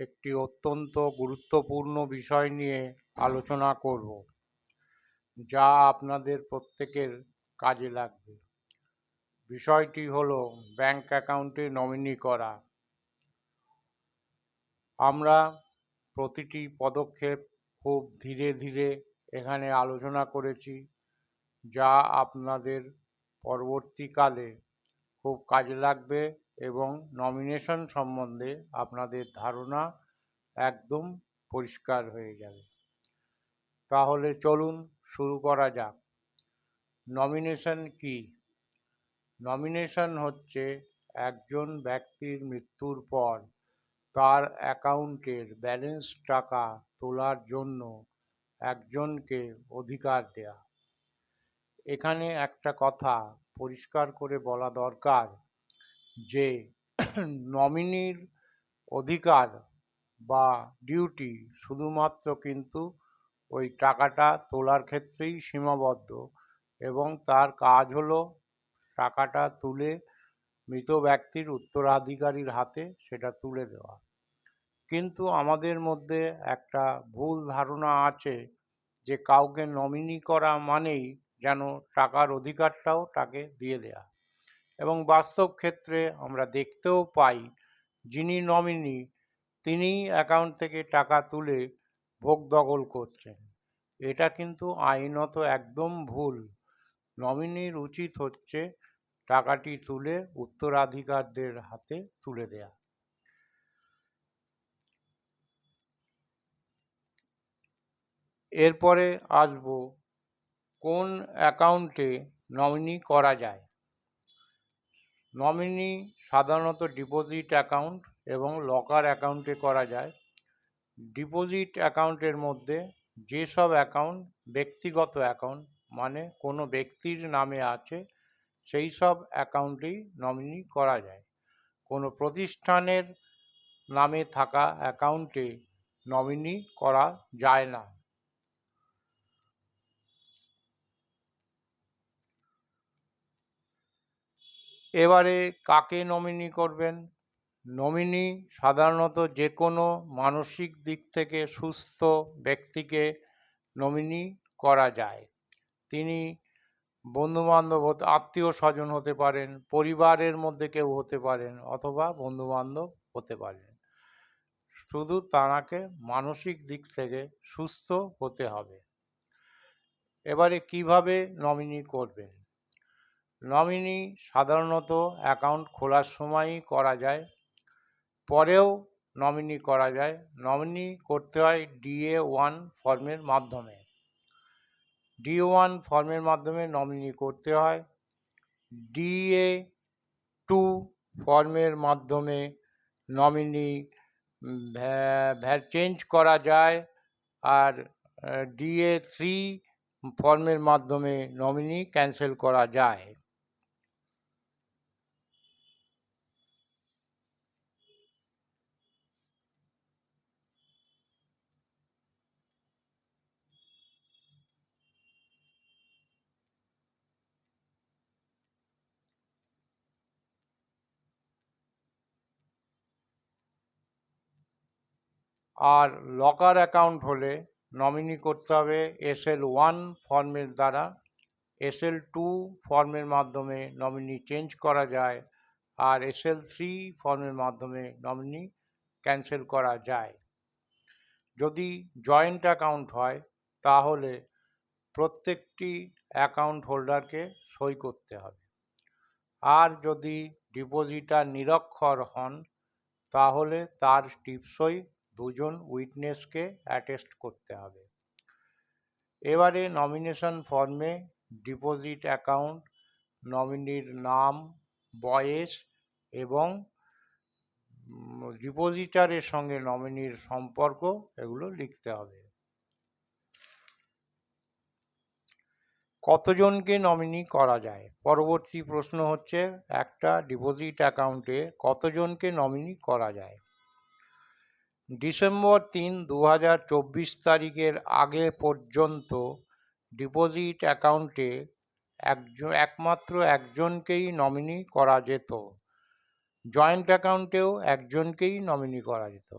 একটি অত্যন্ত গুরুত্বপূর্ণ বিষয় নিয়ে আলোচনা করব, যা আপনাদের প্রত্যেকের কাজে লাগবে। বিষয়টি হলো ব্যাংক অ্যাকাউন্টে নমিনি করা। আমরা প্রতিটি পদক্ষেপ খুব ধীরে ধীরে এখানে আলোচনা করেছি, যা আপনাদের পরবর্তীকালে খুব কাজে লাগবে এবং নমিনেশন সম্বন্ধে আপনাদের ধারণা একদম পরিষ্কার হয়ে যাবে। তাহলে চলুন শুরু করা যাক। নমিনেশন কি? নমিনেশন হচ্ছে একজন ব্যক্তির মৃত্যুর পর তার অ্যাকাউন্টের ব্যালেন্স টাকা তোলার জন্য একজনকে অধিকার দেয়া। এখানে একটা কথা পরিষ্কার করে বলা দরকার যে নমিনির অধিকার বা ডিউটি শুধুমাত্র কিন্তু ওই টাকাটা তোলার ক্ষেত্রেই সীমাবদ্ধ, এবং তার কাজ হলো টাকাটা তুলে মৃত ব্যক্তির উত্তরাধিকারীর হাতে সেটা তুলে দেওয়া। কিন্তু আমাদের মধ্যে একটা ভুল ধারণা আছে যে কাউকে নমিনি করা মানেই যেন টাকার অধিকারটাও তাকে দিয়ে দেয়া, এবং বাস্তব ক্ষেত্রে আমরা দেখতেও পাই যিনি নমিনি তিনি অ্যাকাউন্ট থেকে টাকা তুলে ভোগ দখল করছেন। এটা কিন্তু আইনত একদম ভুল। নমিনির উচিত হচ্ছে টাকাটি তুলে উত্তরাধিকারদের হাতে তুলে দেয়া। এরপরে আসব কোন অ্যাকাউন্টে নমিনি করা যায়। নমিনি সাধারণত ডিপোজিট অ্যাকাউন্ট এবং লকার অ্যাকাউন্টে করা যায়। ডিপোজিট অ্যাকাউন্টের মধ্যে যেসব অ্যাকাউন্ট ব্যক্তিগত অ্যাকাউন্ট, মানে কোনো ব্যক্তির নামে আছে, সেই সব অ্যাকাউন্টেই নমিনি করা যায়। কোনো প্রতিষ্ঠানের নামে থাকা অ্যাকাউন্টে নমিনি করা যায় না। এবারে কাকে নমিনি করবেন? নমিনি সাধারণত যে কোনো মানসিক দিক থেকে সুস্থ ব্যক্তিকে নমিনি করা যায়। তিনি বন্ধুবান্ধব, আত্মীয় স্বজন হতে পারেন, পরিবারের মধ্যে কেউ হতে পারেন, অথবা বন্ধুবান্ধব হতে পারেন। শুধু তাঁকে মানসিক দিক থেকে সুস্থ হতে হবে। এবারে কিভাবে নমিনি করবেন? নমিনি সাধারণত অ্যাকাউন্ট খোলার সময়ই করা যায়, পরেও নমিনি করা যায়। নমিনি করতে হয় DA-1 ফর্মের মাধ্যমে। DA-1 ফর্মের মাধ্যমে নমিনি করতে হয়। DA-2 ফর্মের মাধ্যমে নমিনি চেঞ্জ করা যায়, আর DA-3 ফর্মের মাধ্যমে নমিনি ক্যান্সেল করা যায়। আর লকার অ্যাকাউন্ট হলে নমিনি করতে হবে SL-1 ফর্মের দ্বারা। SL-2 ফর্মের মাধ্যমে নমিনি চেঞ্জ করা যায়, আর SL-3 ফর্মের মাধ্যমে নমিনি ক্যান্সেল করা যায়। যদি জয়েন্ট অ্যাকাউন্ট হয় তাহলে প্রত্যেকটি অ্যাকাউন্ট হোল্ডারকে সই করতে হবে। আর যদি ডিপোজিটার নিরক্ষর হন তাহলে তার টিপসই দুজন উইটনেসকে অ্যাটেস্ট করতে হবে। এবারে নমিনেশন ফর্মে ডিপোজিট অ্যাকাউন্ট, নমিনির নাম, বয়স এবং ডিপোজিটারের সঙ্গে নমিনির সম্পর্ক এগুলো লিখতে হবে। কতজনকে নমিনি করা যায়? পরবর্তী প্রশ্ন হচ্ছে একটা ডিপোজিট অ্যাকাউন্টে কতজনকে নমিনি করা যায়? ডিসেম্বর 3, 2024 তারিখের আগে পর্যন্ত ডিপোজিট অ্যাকাউন্টে একমাত্র একজনকেই নমিনি করা যেত। জয়েন্ট অ্যাকাউন্টেও একজনকেই নমিনি করা যেত।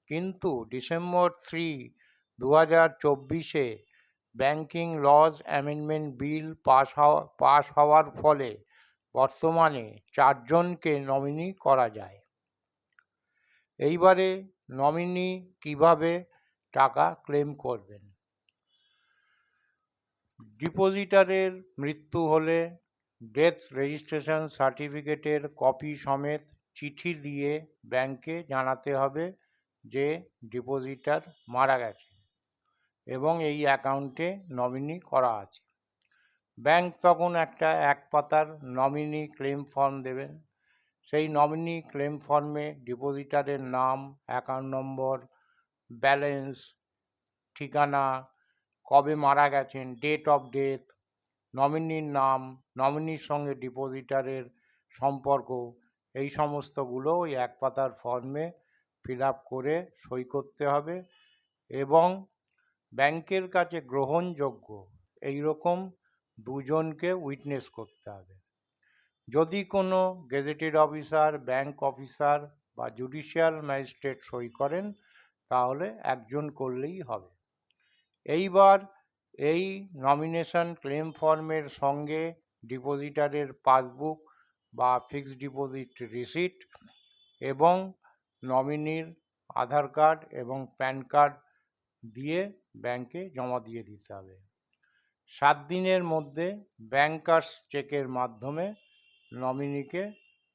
কিন্তু December 3, 2024 banking lodge amendment bill pass হওয়ার ফলে বর্তমানে 4 জনকে নমিনি করা যায়। এইবারে নমিনি কিভাবে টাকা ক্লেম করবেন। ডিপোজিটারের মৃত্যু হলে ডেথ রেজিস্ট্রেশন সার্টিফিকেটের কপি সমেত চিঠি দিয়ে ব্যাংকে জানাতে হবে যে ডিপোজিটার মারা গেছে এবং এই অ্যাকাউন্টে নমিনি করা আছে। ব্যাংক তখন একটা 1 পাতার নমিনি ক্লেম ফর্ম দেবেন। সেই নমিনি ক্লেম ফর্মে ডিপোজিটারের নাম, অ্যাকাউন্ট নম্বর, ব্যালেন্স, ঠিকানা, কবে মারা গেছেন, ডেট অফ ডেথ, নমিনির নাম, নমিনির সঙ্গে ডিপোজিটারের সম্পর্ক, এই সমস্তগুলো ওই 1 পাতার ফর্মে ফিল আপ করে সই করতে হবে এবং ব্যাংকের কাছে গ্রহণযোগ্য এই রকম 2 জনকে উইটনেস করতে হবে। যদি কোনো গেজেটেড অফিসার, ব্যাংক অফিসার বা জুডিশিয়াল ম্যাজিস্ট্রেট সই করেন তাহলে 1 জন করলেই হবে। এইবার এই নমিনেশন ক্লেম ফর্মের সঙ্গে ডিপোজিটারের পাসবুক বা ফিক্সড ডিপোজিট রিসিট এবং নমিনির আধার কার্ড এবং প্যান কার্ড দিয়ে ব্যাংকে জমা দিয়ে দিতে হবে। 7 দিনের মধ্যে ব্যাংকার্স চেকের মাধ্যমে নমিনিকে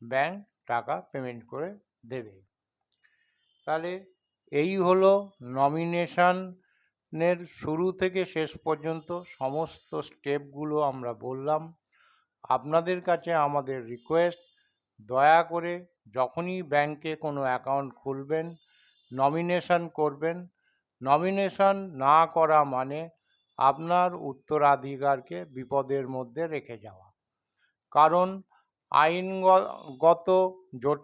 ব্যাংক টাকা পেমেন্ট করে দেবে। তাহলে এই হলো নমিনেশনের শুরু থেকে শেষ পর্যন্ত সমস্ত স্টেপগুলো আমরা বললাম। আপনাদের কাছে আমাদের রিকোয়েস্ট, দয়া করে যখনই ব্যাংকে কোনো অ্যাকাউন্ট খুলবেন, নমিনেশন করবেন। নমিনেশন না করা মানে আপনার উত্তরাধিকারকে বিপদের মধ্যে রেখে যাওয়া, কারণ আইনগত জটিল